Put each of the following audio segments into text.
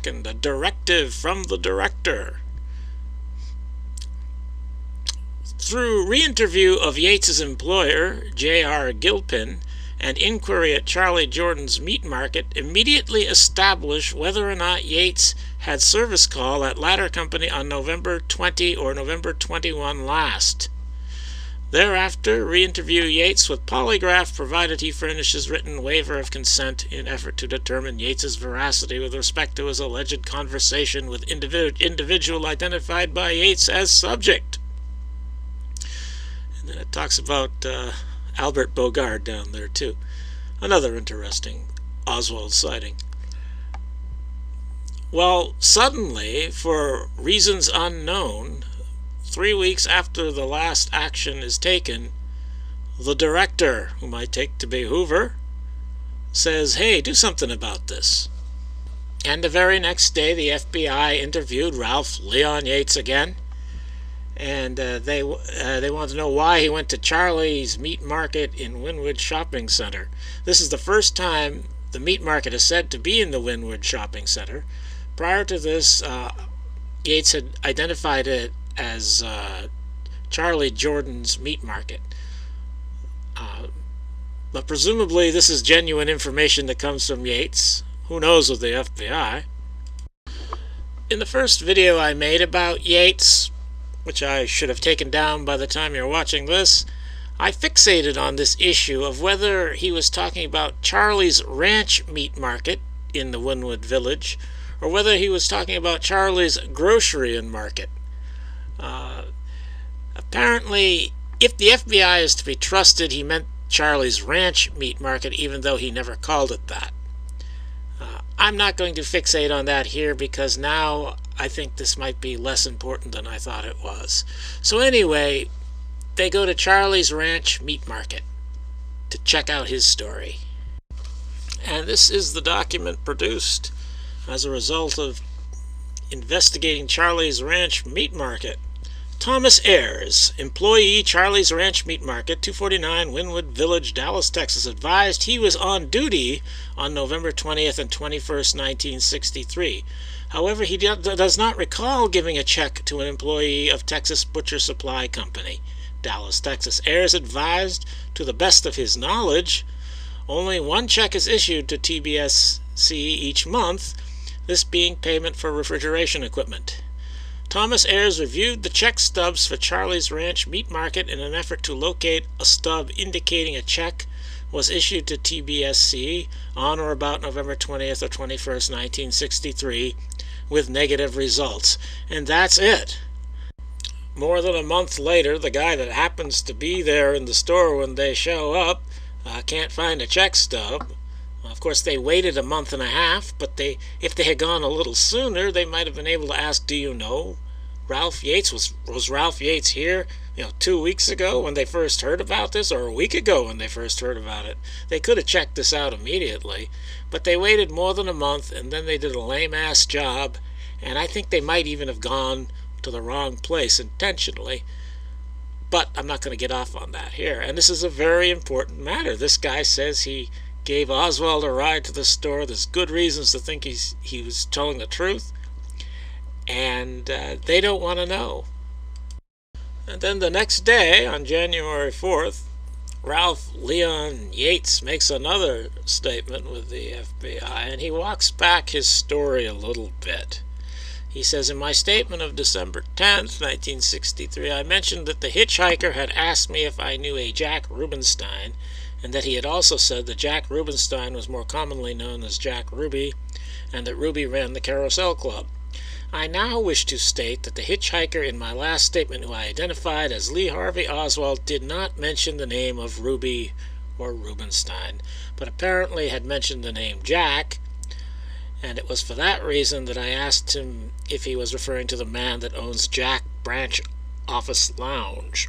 And a directive from the director. Through re-interview of Yates's employer, J.R. Gilpin, and inquiry at Charlie Jordan's meat market, immediately established whether or not Yates had service call at latter company on November 20 or November 21 last. Thereafter, re-interview Yates with polygraph, provided he furnishes written waiver of consent in effort to determine Yates's veracity with respect to his alleged conversation with individual identified by Yates as subject. And then it talks about Albert Bogard down there too. Another interesting Oswald sighting. Well, suddenly, for reasons unknown, 3 weeks after the last action is taken, the director, whom I take to be Hoover, says, hey, do something about this. And the very next day, the FBI interviewed Ralph Leon Yates again, and they wanted to know why he went to Charlie's Meat Market in Wynwood Shopping Center. This is the first time the meat market is said to be in the Wynwood Shopping Center. Prior to this, Yates had identified it as Charlie Jordan's meat market. But presumably this is genuine information that comes from Yates. Who knows with the FBI? In the first video I made about Yates, which I should have taken down by the time you're watching this, I fixated on this issue of whether he was talking about Charlie's Ranch meat market in the Wynwood Village, or whether he was talking about Charlie's grocery and market. Apparently, if the FBI is to be trusted, he meant Charlie's Ranch meat market, even though he never called it that. I'm not going to fixate on that here, because now I think this might be less important than I thought it was. So anyway, they go to Charlie's Ranch meat market to check out his story. And this is the document produced as a result of investigating Charlie's Ranch meat market. Thomas Ayers, employee, Charlie's Ranch Meat Market, 249 Wynwood Village, Dallas, Texas, advised he was on duty on November 20th and 21st, 1963. However, he does not recall giving a check to an employee of Texas Butcher Supply Company, Dallas, Texas. Ayers advised, to the best of his knowledge, only one check is issued to TBSC each month, this being payment for refrigeration equipment. Thomas Ayers reviewed the check stubs for Charlie's Ranch Meat Market in an effort to locate a stub indicating a check was issued to TBSC on or about November 20th or 21st, 1963, with negative results. And that's it. More than a month later, the guy that happens to be there in the store when they show up can't find a check stub. Of course, they waited a month and a half, but if they had gone a little sooner, they might have been able to ask, do you know Ralph Yates? Was Ralph Yates here, 2 weeks ago when they first heard about this, or a week ago when they first heard about it? They could have checked this out immediately, but they waited more than a month, and then they did a lame-ass job, and I think they might even have gone to the wrong place intentionally. But I'm not going to get off on that here, and this is a very important matter. This guy says he gave Oswald a ride to the store. There's good reasons to think he was telling the truth, and they don't want to know. And then the next day, on January 4th, Ralph Leon Yates makes another statement with the FBI, and he walks back his story a little bit. He says, in my statement of December 10th, 1963, I mentioned that the hitchhiker had asked me if I knew a Jack Rubenstein, and that he had also said that Jack Rubenstein was more commonly known as Jack Ruby, and that Ruby ran the Carousel Club. I now wish to state that the hitchhiker in my last statement, who I identified as Lee Harvey Oswald, did not mention the name of Ruby or Rubenstein, but apparently had mentioned the name Jack, and it was for that reason that I asked him if he was referring to the man that owns Jack Branch Office Lounge.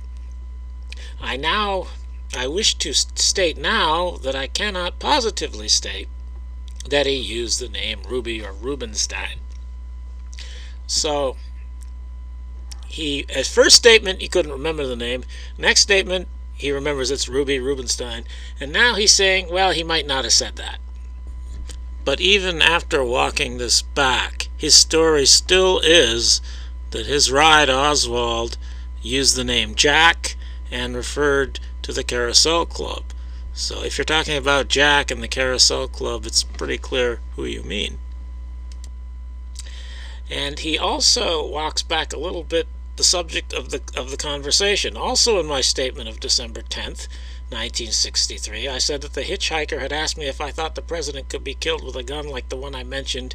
I wish to state now that I cannot positively state that he used the name Ruby or Rubenstein. So, his first statement, he couldn't remember the name. Next statement, he remembers it's Ruby Rubenstein. And now he's saying, well, he might not have said that. But even after walking this back, his story still is that his ride Oswald used the name Jack and referred to the Carousel Club. So if you're talking about Jack and the Carousel Club, it's pretty clear who you mean. And he also walks back a little bit the subject of the conversation. Also in my statement of December 10th, 1963, I said that the hitchhiker had asked me if I thought the president could be killed with a gun like the one I mentioned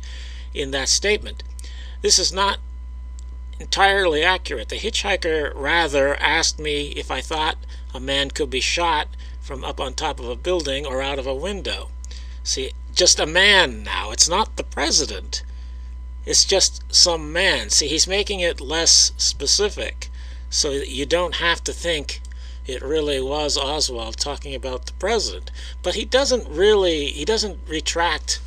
in that statement. This is not entirely accurate. The hitchhiker rather asked me if I thought a man could be shot from up on top of a building or out of a window. See, just a man now. It's not the president. It's just some man. See, he's making it less specific, so you don't have to think it really was Oswald talking about the president. But he doesn't retract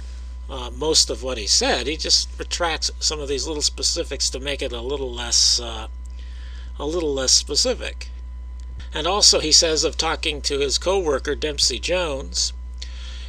most of what he said. He just retracts some of these little specifics to make it a little less specific. And also he says of talking to his co-worker Dempsey Jones,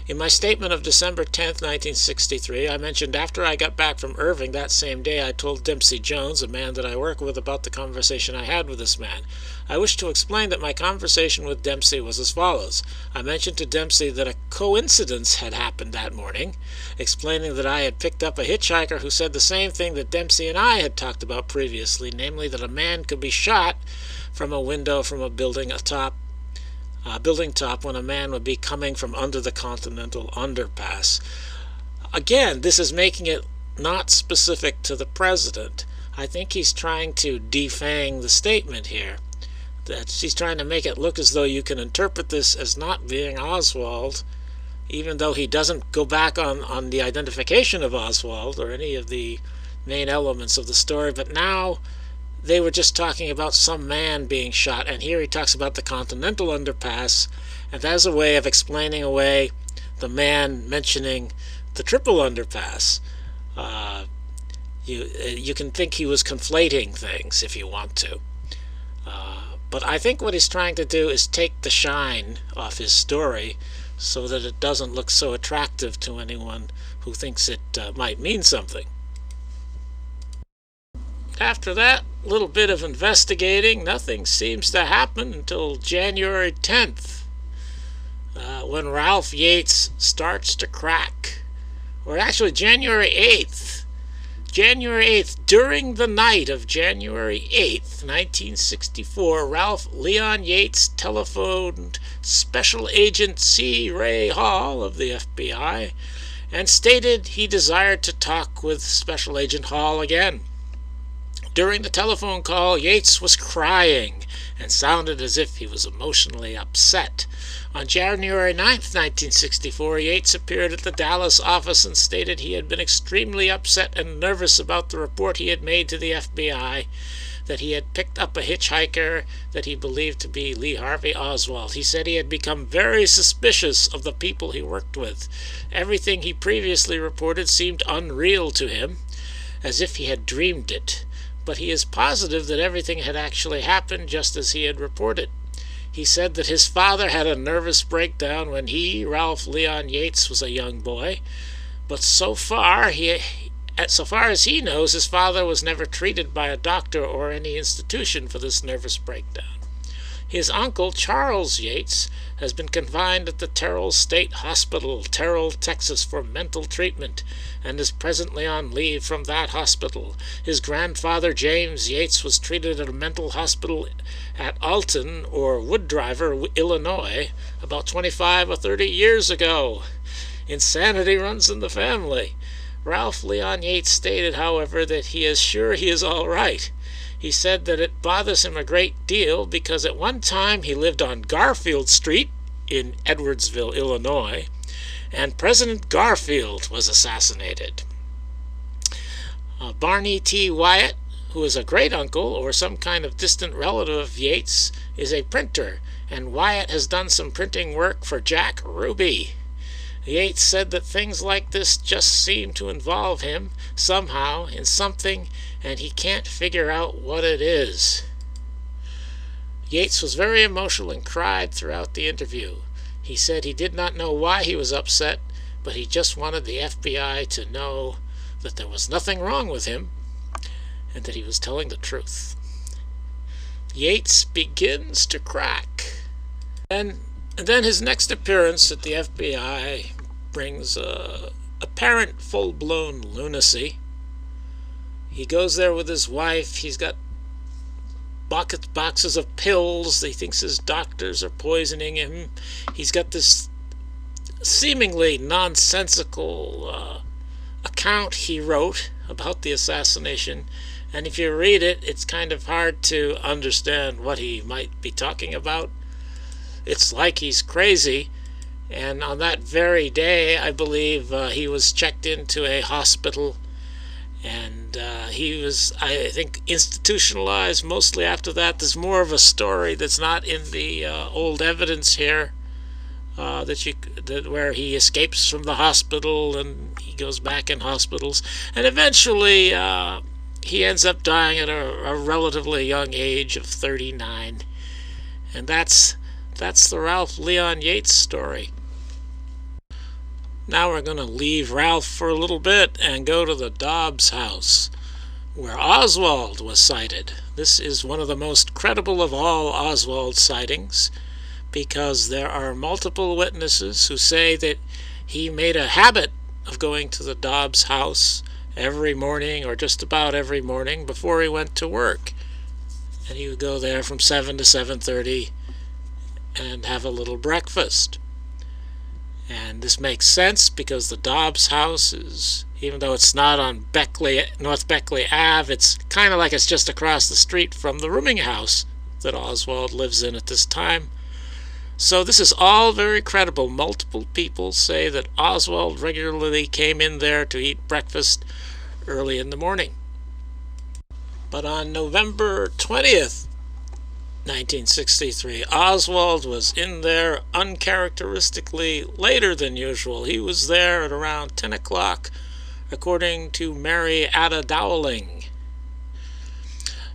in my statement of December 10th, 1963, I mentioned after I got back from Irving that same day I told Dempsey Jones, a man that I work with, about the conversation I had with this man. I wish to explain that my conversation with Dempsey was as follows. I mentioned to Dempsey that a coincidence had happened that morning, explaining that I had picked up a hitchhiker who said the same thing that Dempsey and I had talked about previously, namely that a man could be shot from a window from a building top when a man would be coming from under the Continental Underpass. Again, this is making it not specific to the president. I think he's trying to defang the statement here. He's trying to make it look as though you can interpret this as not being Oswald, even though he doesn't go back on the identification of Oswald or any of the main elements of the story, but now they were just talking about some man being shot, and here he talks about the Continental Underpass, and that is a way of explaining away the man mentioning the Triple Underpass. You can think he was conflating things if you want to. But I think what he's trying to do is take the shine off his story so that it doesn't look so attractive to anyone who thinks it might mean something. After that little bit of investigating, nothing seems to happen until January 10th, when Ralph Yates starts to crack. Or actually January 8th. January 8th, during the night of January 8th, 1964, Ralph Leon Yates telephoned Special Agent C. Ray Hall of the FBI and stated he desired to talk with Special Agent Hall again. During the telephone call, Yates was crying and sounded as if he was emotionally upset. On January 9th, 1964, Yates appeared at the Dallas office and stated he had been extremely upset and nervous about the report he had made to the FBI that he had picked up a hitchhiker that he believed to be Lee Harvey Oswald. He said he had become very suspicious of the people he worked with. Everything he previously reported seemed unreal to him, as if he had dreamed it. But he is positive that everything had actually happened just as he had reported. He said that his father had a nervous breakdown when he, Ralph Leon Yates, was a young boy, but so far as he knows, his father was never treated by a doctor or any institution for this nervous breakdown. His uncle, Charles Yates, has been confined at the Terrell State Hospital, Terrell, Texas, for mental treatment, and is presently on leave from that hospital. His grandfather, James Yates, was treated at a mental hospital at Alton, or Wood Driver, Illinois, about 25 or 30 years ago. Insanity runs in the family. Ralph Leon Yates stated, however, that he is sure he is all right. He said that it bothers him a great deal because at one time he lived on Garfield Street in Edwardsville, Illinois, and President Garfield was assassinated. Barney T. Wyatt, who is a great-uncle or some kind of distant relative of Yates, is a printer, and Wyatt has done some printing work for Jack Ruby. Yates said that things like this just seem to involve him somehow in something, and he can't figure out what it is. Yates was very emotional and cried throughout the interview. He said he did not know why he was upset, but he just wanted the FBI to know that there was nothing wrong with him and that he was telling the truth. Yates begins to crack. And then his next appearance at the FBI brings apparent full-blown lunacy. He goes there with his wife. He's got boxes of pills. He thinks his doctors are poisoning him. He's got this seemingly nonsensical account he wrote about the assassination, and if you read it, it's kind of hard to understand what he might be talking about. It's like he's crazy. And on that very day, I believe, he was checked into a hospital, and he was, I think, institutionalized mostly after that. There's more of a story that's not in the old evidence here, where he escapes from the hospital and he goes back in hospitals, and eventually he ends up dying at a relatively young age of 39. And that's the Ralph Leon Yates story. Now we're going to leave Ralph for a little bit and go to the Dobbs house, where Oswald was sighted. This is one of the most credible of all Oswald sightings, because there are multiple witnesses who say that he made a habit of going to the Dobbs house every morning, or just about every morning, before he went to work. And he would go there from 7 to 7:30 and have a little breakfast. And this makes sense because the Dobbs house is, even though it's not on North Beckley Ave, it's kind of like it's just across the street from the rooming house that Oswald lives in at this time. So this is all very credible. Multiple people say that Oswald regularly came in there to eat breakfast early in the morning. But on November 20th, 1963, Oswald was in there uncharacteristically later than usual. He was there at around 10 o'clock, according to Mary Ada Dowling.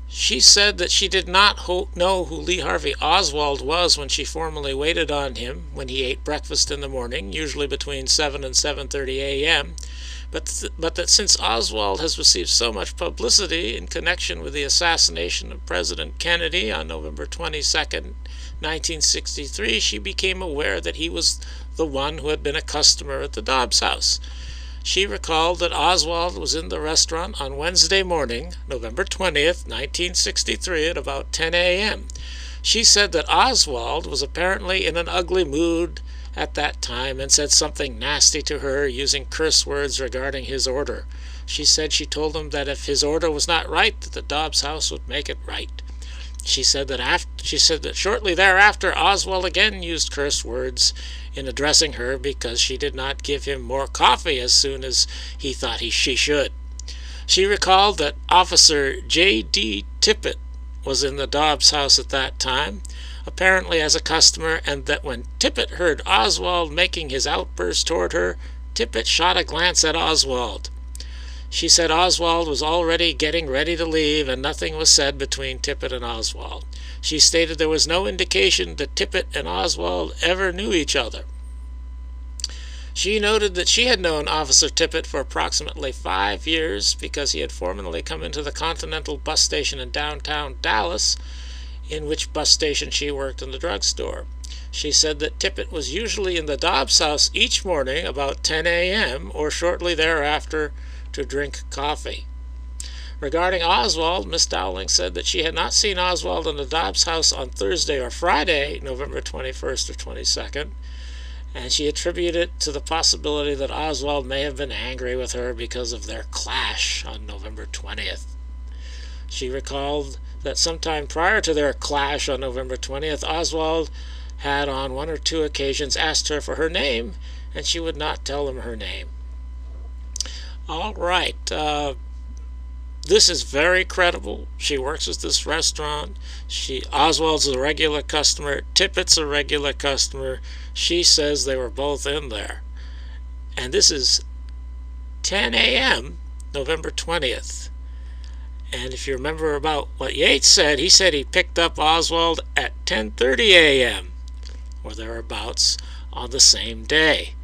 She said that she did not know who Lee Harvey Oswald was when she formally waited on him when he ate breakfast in the morning, usually between 7 and 7:30 a.m., but that since Oswald has received so much publicity in connection with the assassination of President Kennedy on November 22nd, 1963, she became aware that he was the one who had been a customer at the Dobbs house. She recalled that Oswald was in the restaurant on Wednesday morning, November 20th, 1963, at about 10 a.m. She said that Oswald was apparently in an ugly mood at that time and said something nasty to her, using curse words regarding his order. She said she told him that if his order was not right, that the Dobbs house would make it right. She said that shortly thereafter, Oswald again used curse words in addressing her because she did not give him more coffee as soon as he thought she should. She recalled that Officer J.D. Tippit was in the Dobbs house at that time, apparently as a customer, and that when Tippit heard Oswald making his outburst toward her, Tippit shot a glance at Oswald. She said Oswald was already getting ready to leave, and nothing was said between Tippit and Oswald. She stated there was no indication that Tippit and Oswald ever knew each other. She noted that she had known Officer Tippit for approximately 5 years because he had formerly come into the Continental bus station in downtown Dallas, in which bus station she worked in the drugstore. She said that Tippit was usually in the Dobbs house each morning about 10 a.m. or shortly thereafter to drink coffee. Regarding Oswald, Miss Dowling said that she had not seen Oswald in the Dobbs house on Thursday or Friday, November 21st or 22nd, and she attributed it to the possibility that Oswald may have been angry with her because of their clash on November 20th. She recalled that sometime prior to their clash on November 20th, Oswald had on 1 or 2 occasions asked her for her name, and she would not tell him her name. All right, this is very credible. She works at this restaurant. Oswald's a regular customer. Tippit's a regular customer. She says they were both in there. And this is 10 a.m., November 20th. And if you remember about what Yates said, he said he picked up Oswald at 10:30 a.m. or thereabouts on the same day.